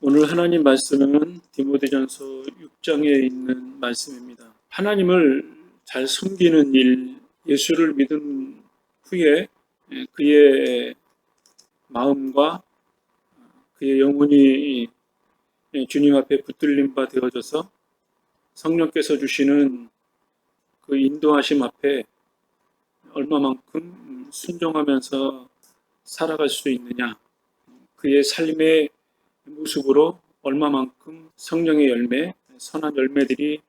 오늘 하나님 말씀은 디모데전서 6장에 있는 말씀입니다. 하나님을 잘 섬기는 일, 예수를 믿은 후에 그의 마음과 그의 영혼이 주님 앞에 붙들림 바 되어져서 성령께서 주시는 그 인도하심 앞에 얼마만큼 순종하면서 살아갈 수 있느냐, 그의 삶의 모습으로 얼마만큼 성령의 열매, 선한 열매들이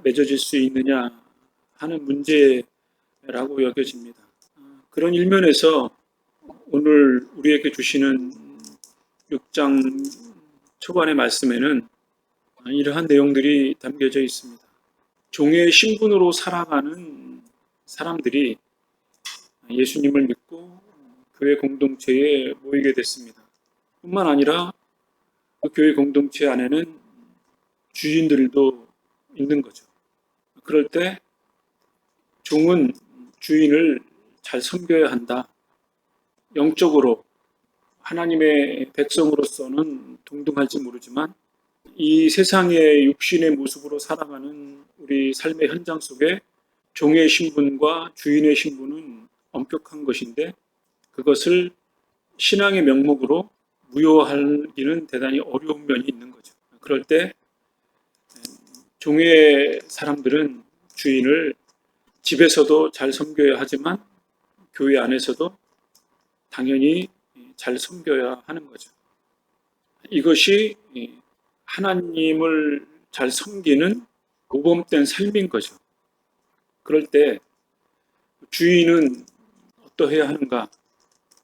맺어질 수 있느냐 하는 문제라고 여겨집니다. 그런 일면에서 오늘 우리에게 주시는 6장 초반의 말씀에는 이러한 내용들이 담겨져 있습니다. 종의 신분으로 살아가는 사람들이 예수님을 믿고 교회 공동체에 모이게 됐습니다. 뿐만 아니라 그 교회 공동체 안에는 주인들도 있는 거죠. 그럴 때 종은 주인을 잘 섬겨야 한다. 영적으로 하나님의 백성으로서는 동등할지 모르지만 이 세상의 육신의 모습으로 살아가는 우리 삶의 현장 속에 종의 신분과 주인의 신분은 엄격한 것인데 그것을 신앙의 명목으로 무효하기는 대단히 어려운 면이 있는 거죠. 그럴 때 종의 사람들은 주인을 집에서도 잘 섬겨야 하지만 교회 안에서도 당연히 잘 섬겨야 하는 거죠. 이것이 하나님을 잘 섬기는 모범된 삶인 거죠. 그럴 때 주인은 어떠해야 하는가?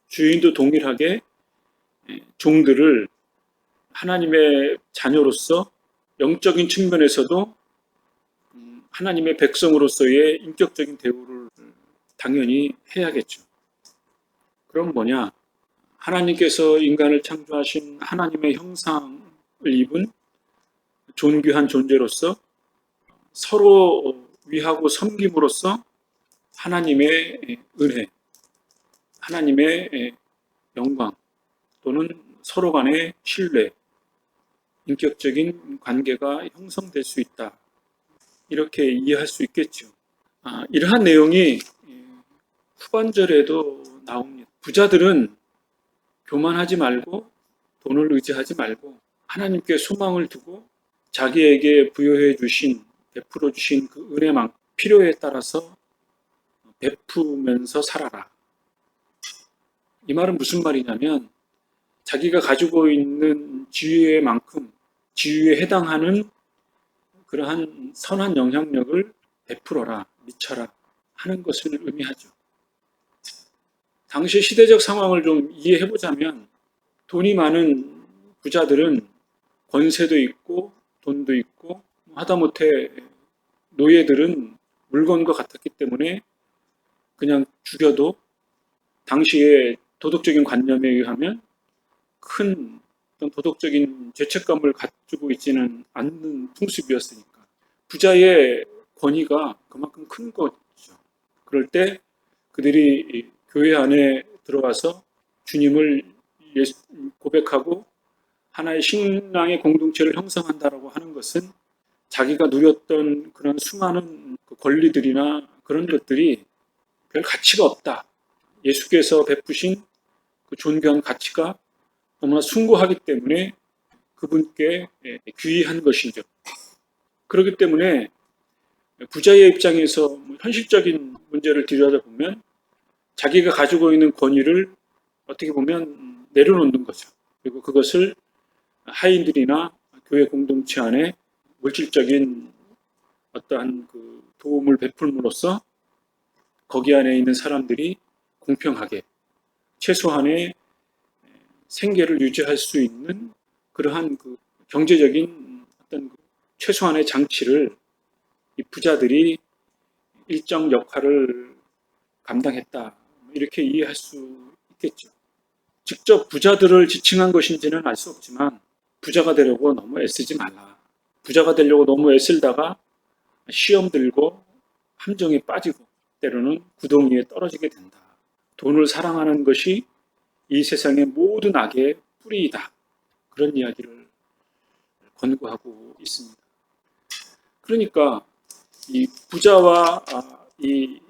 주인도 동일하게 종들을 하나님의 자녀로서 영적인 측면에서도 하나님의 백성으로서의 인격적인 대우를 당연히 해야겠죠. 그럼 뭐냐? 하나님께서 인간을 창조하신 하나님의 형상을 입은 존귀한 존재로서 서로 위하고 섬김으로써 하나님의 은혜, 하나님의 영광 또는 서로 간의 신뢰, 인격적인 관계가 형성될 수 있다. 이렇게 이해할 수 있겠죠. 이러한 내용이 후반절에도 나옵니다. 부자들은 교만하지 말고 돈을 의지하지 말고 하나님께 소망을 두고 자기에게 부여해 주신, 베풀어 주신 그 은혜만 필요에 따라서 베푸면서 살아라. 이 말은 무슨 말이냐면 자기가 가지고 있는 지위만큼 지위에 해당하는 그러한 선한 영향력을 베풀어라, 미쳐라 하는 것을 의미하죠. 당시 시대적 상황을 좀 이해해보자면 돈이 많은 부자들은 권세도 있고 돈도 있고 하다못해 노예들은 물건과 같았기 때문에 그냥 죽여도 당시의 도덕적인 관념에 의하면 큰 어떤 도덕적인 죄책감을 가지고 있지는 않는 풍습이었으니까 부자의 권위가 그만큼 큰 거죠. 그럴 때 그들이 교회 안에 들어와서 주님을 고백하고 하나의 신앙의 공동체를 형성한다라고 하는 것은 자기가 누렸던 그런 수많은 권리들이나 그런 것들이 별 가치가 없다. 예수께서 베푸신 그 존귀한 가치가 너무나 숭고하기 때문에 그분께 귀한 것이죠. 그렇기 때문에 부자의 입장에서 현실적인 문제를 들여다보면 자기가 가지고 있는 권위를 어떻게 보면 내려놓는 거죠. 그리고 그것을 하인들이나 교회 공동체 안에 물질적인 어떠한 그 도움을 베풀므로써 거기 안에 있는 사람들이 공평하게 최소한의 생계를 유지할 수 있는 그러한 그 경제적인 어떤 최소한의 장치를 이 부자들이 일정 역할을 감당했다. 이렇게 이해할 수 있겠죠. 직접 부자들을 지칭한 것인지는 알 수 없지만 부자가 되려고 너무 애쓰지 말라. 부자가 되려고 너무 애쓰다가 시험 들고 함정에 빠지고 때로는 구덩이에 떨어지게 된다. 돈을 사랑하는 것이 이 세상의 모든 악의 뿌리이다. 그런 이야기를 권고하고 있습니다. 그러니까 이 부자와 이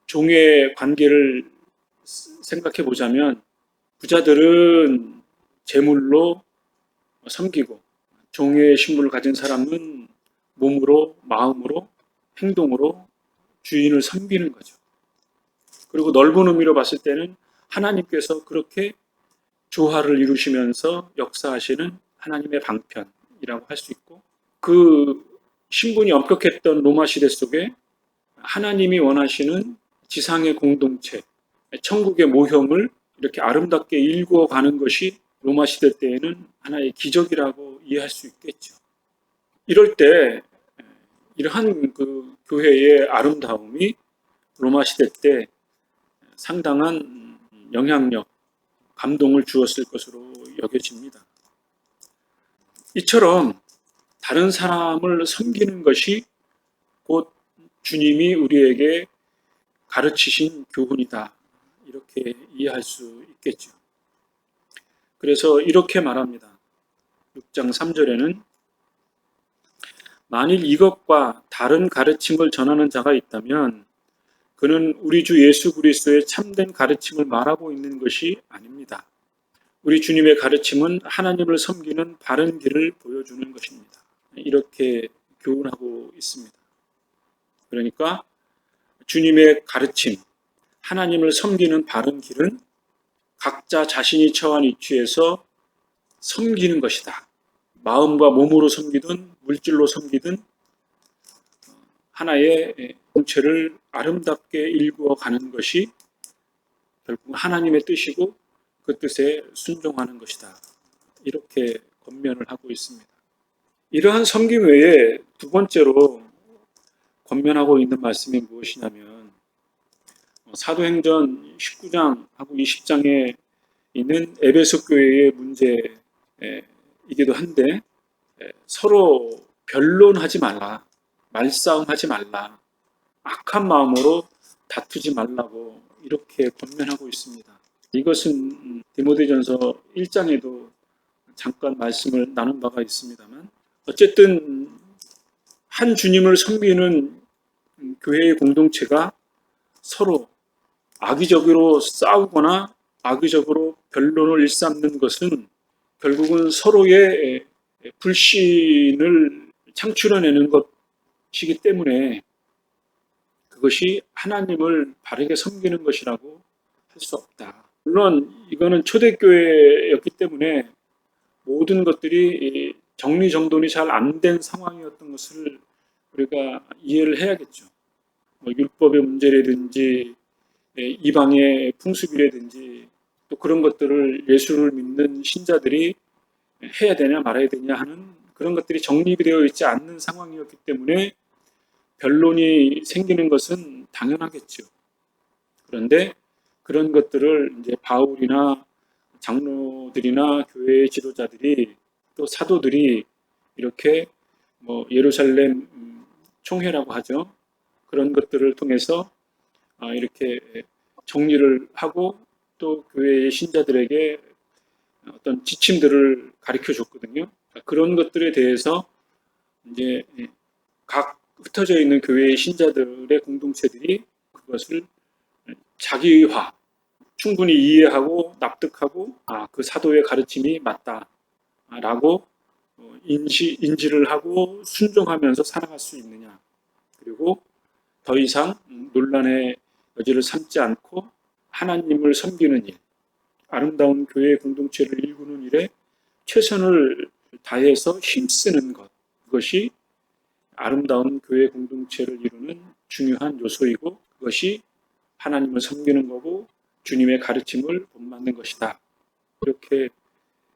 종의 관계를 생각해 보자면, 부자들은 재물로 섬기고 종의 신분을 가진 사람은 몸으로, 마음으로, 행동으로 주인을 섬기는 거죠. 그리고 넓은 의미로 봤을 때는 하나님께서 그렇게 조화를 이루시면서 역사하시는 하나님의 방편이라고 할 수 있고, 그 신분이 엄격했던 로마 시대 속에 하나님이 원하시는 지상의 공동체, 천국의 모형을 이렇게 아름답게 일구어가는 것이 로마 시대 때에는 하나의 기적이라고 이해할 수 있겠죠. 이럴 때 이러한 그 교회의 아름다움이 로마 시대 때 상당한 영향력, 감동을 주었을 것으로 여겨집니다. 이처럼 다른 사람을 섬기는 것이 곧 주님이 우리에게 가르치신 교훈이다, 이렇게 이해할 수 있겠죠. 그래서 이렇게 말합니다. 6장 3절에는 만일 이것과 다른 가르침을 전하는 자가 있다면 그는 우리 주 예수 그리스도의 참된 가르침을 말하고 있는 것이 아닙니다. 우리 주님의 가르침은 하나님을 섬기는 바른 길을 보여주는 것입니다. 이렇게 교훈하고 있습니다. 그러니까 주님의 가르침, 하나님을 섬기는 바른 길은 각자 자신이 처한 위치에서 섬기는 것이다. 마음과 몸으로 섬기든 물질로 섬기든 하나의 공체를 아름답게 일구어 가는 것이 결국 하나님의 뜻이고 그 뜻에 순종하는 것이다. 이렇게 권면을 하고 있습니다. 이러한 섬김 외에 두 번째로 권면하고 있는 말씀이 무엇이냐면, 사도행전 19장하고 20장에 있는 에베소 교회의 문제이기도 한데, 서로 변론하지 말라, 말싸움하지 말라, 악한 마음으로 다투지 말라고 이렇게 권면하고 있습니다. 이것은 디모데전서 1장에도 잠깐 말씀을 나눈 바가 있습니다만, 어쨌든 한 주님을 섬기는 교회의 공동체가 서로 악의적으로 싸우거나 악의적으로 변론을 일삼는 것은 결국은 서로의 불신을 창출해내는 것이기 때문에 그것이 하나님을 바르게 섬기는 것이라고 할 수 없다. 물론 이거는 초대교회였기 때문에 모든 것들이 정리정돈이 잘 안 된 상황이었던 것을 우리가 이해를 해야겠죠. 율법의 문제라든지 이방의 풍습이라든지 또 그런 것들을 예수를 믿는 신자들이 해야 되냐 말아야 되냐 하는 그런 것들이 정리되어 있지 않는 상황이었기 때문에 변론이 생기는 것은 당연하겠죠. 그런데 그런 것들을 이제 바울이나 장로들이나 교회의 지도자들이 또 사도들이 이렇게 예루살렘 총회라고 하죠. 그런 것들을 통해서 이렇게 정리를 하고 또 교회의 신자들에게 어떤 지침들을 가르쳐 줬거든요. 그런 것들에 대해서 이제 각 흩어져 있는 교회의 신자들의 공동체들이 그것을 자기화, 충분히 이해하고 납득하고 그 사도의 가르침이 맞다라고 인지를 하고 순종하면서 살아갈 수 있느냐. 그리고 더 이상 논란의 여지를 삼지 않고 하나님을 섬기는 일, 아름다운 교회의 공동체를 일구는 일에 최선을 다해서 힘쓰는 것, 그것이 아름다운 교회 공동체를 이루는 중요한 요소이고 그것이 하나님을 섬기는 거고 주님의 가르침을 본받는 것이다. 이렇게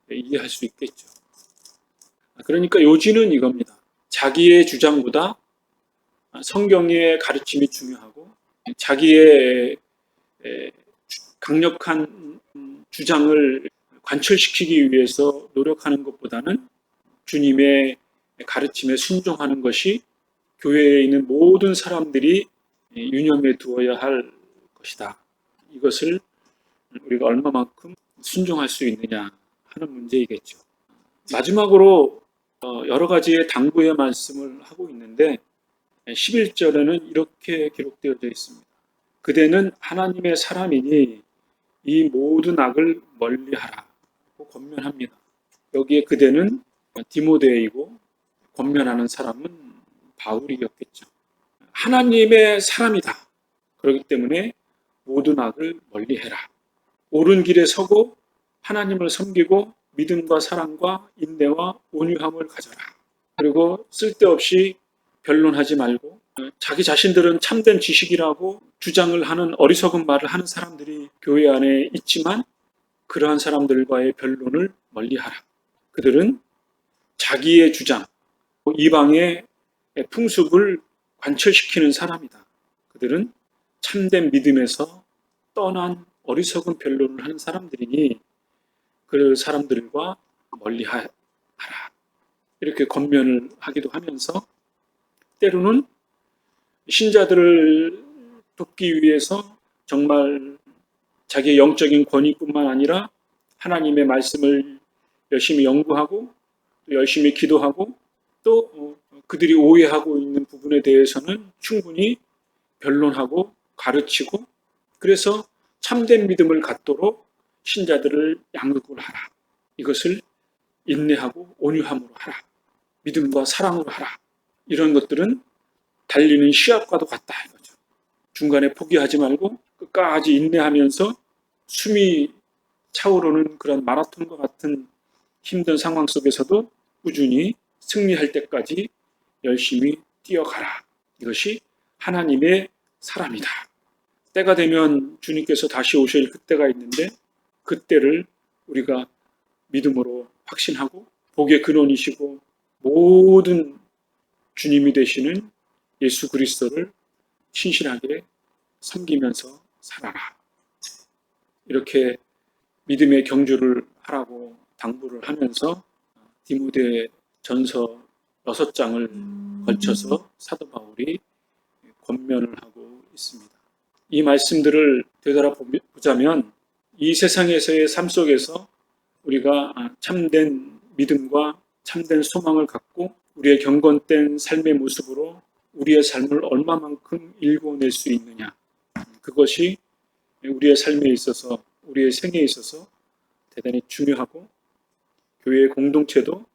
이해할 수 있겠죠. 그러니까 요지는 이겁니다. 자기의 주장보다 성경의 가르침이 중요하고 자기의 강력한 주장을 관철시키기 위해서 노력하는 것보다는 주님의 가르침에 순종하는 것이 교회에 있는 모든 사람들이 유념해 두어야 할 것이다. 이것을 우리가 얼마만큼 순종할 수 있느냐 하는 문제이겠죠. 마지막으로 여러 가지의 당부의 말씀을 하고 있는데 11절에는 이렇게 기록되어져 있습니다. 그대는 하나님의 사람이니 이 모든 악을 멀리하라고 권면합니다. 여기에 그대는 디모데이고 권면하는 사람은 바울이었겠죠. 하나님의 사람이다. 그렇기 때문에 모든 악을 멀리해라. 옳은 길에 서고 하나님을 섬기고 믿음과 사랑과 인내와 온유함을 가져라. 그리고 쓸데없이 변론하지 말고 자기 자신들은 참된 지식이라고 주장을 하는 어리석은 말을 하는 사람들이 교회 안에 있지만 그러한 사람들과의 변론을 멀리하라. 그들은 자기의 주장, 이방의 풍습을 관철시키는 사람이다. 그들은 참된 믿음에서 떠난 어리석은 변론을 하는 사람들이니 그 사람들과 멀리하라. 이렇게 권면을 하기도 하면서 때로는 신자들을 돕기 위해서 정말 자기의 영적인 권위뿐만 아니라 하나님의 말씀을 열심히 연구하고 또 열심히 기도하고 또 그들이 오해하고 있는 부분에 대해서는 충분히 변론하고 가르치고 그래서 참된 믿음을 갖도록 신자들을 양육을 하라. 이것을 인내하고 온유함으로 하라. 믿음과 사랑으로 하라. 이런 것들은 달리는 시합과도 같다 이거죠. 중간에 포기하지 말고 끝까지 인내하면서 숨이 차오르는 그런 마라톤과 같은 힘든 상황 속에서도 꾸준히 승리할 때까지 열심히 뛰어가라. 이것이 하나님의 사람이다. 때가 되면 주님께서 다시 오실 그때가 있는데 그때를 우리가 믿음으로 확신하고 복의 근원이시고 모든 주님이 되시는 예수 그리스도를 신실하게 섬기면서 살아라. 이렇게 믿음의 경주를 하라고 당부를 하면서 디모데 전서 6장을 걸쳐서 사도 바울이 권면을 하고 있습니다. 이 말씀들을 되돌아보자면 이 세상에서의 삶 속에서 우리가 참된 믿음과 참된 소망을 갖고 우리의 경건된 삶의 모습으로 우리의 삶을 얼마만큼 일궈낼 수 있느냐. 그것이 우리의 삶에 있어서 우리의 생에 있어서 대단히 중요하고 교회의 공동체도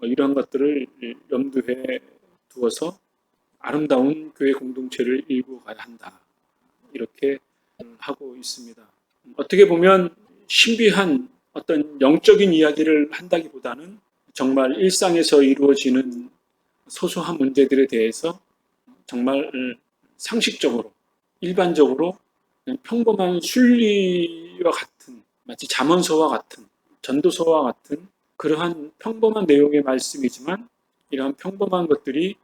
이러한 것들을 염두에 두어서 아름다운 교회 공동체를 일구어가야 한다. 이렇게 하고 있습니다. 어떻게 보면 신비한 어떤 영적인 이야기를 한다기보다는 정말 일상에서 이루어지는 소소한 문제들에 대해서 정말 상식적으로 일반적으로 그냥 평범한 순리와 같은 마치 잠언서와 같은 전도서와 같은 그러한 평범한 내용의 말씀이지만 이러한 평범한 것들이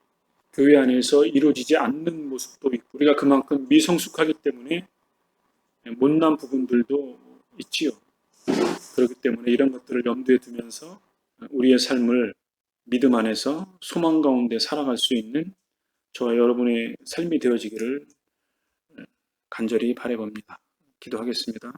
교회 안에서 이루어지지 않는 모습도 있고 우리가 그만큼 미성숙하기 때문에 못난 부분들도 있지요. 그렇기 때문에 이런 것들을 염두에 두면서 우리의 삶을 믿음 안에서 소망 가운데 살아갈 수 있는 저와 여러분의 삶이 되어지기를 간절히 바라봅니다. 기도하겠습니다.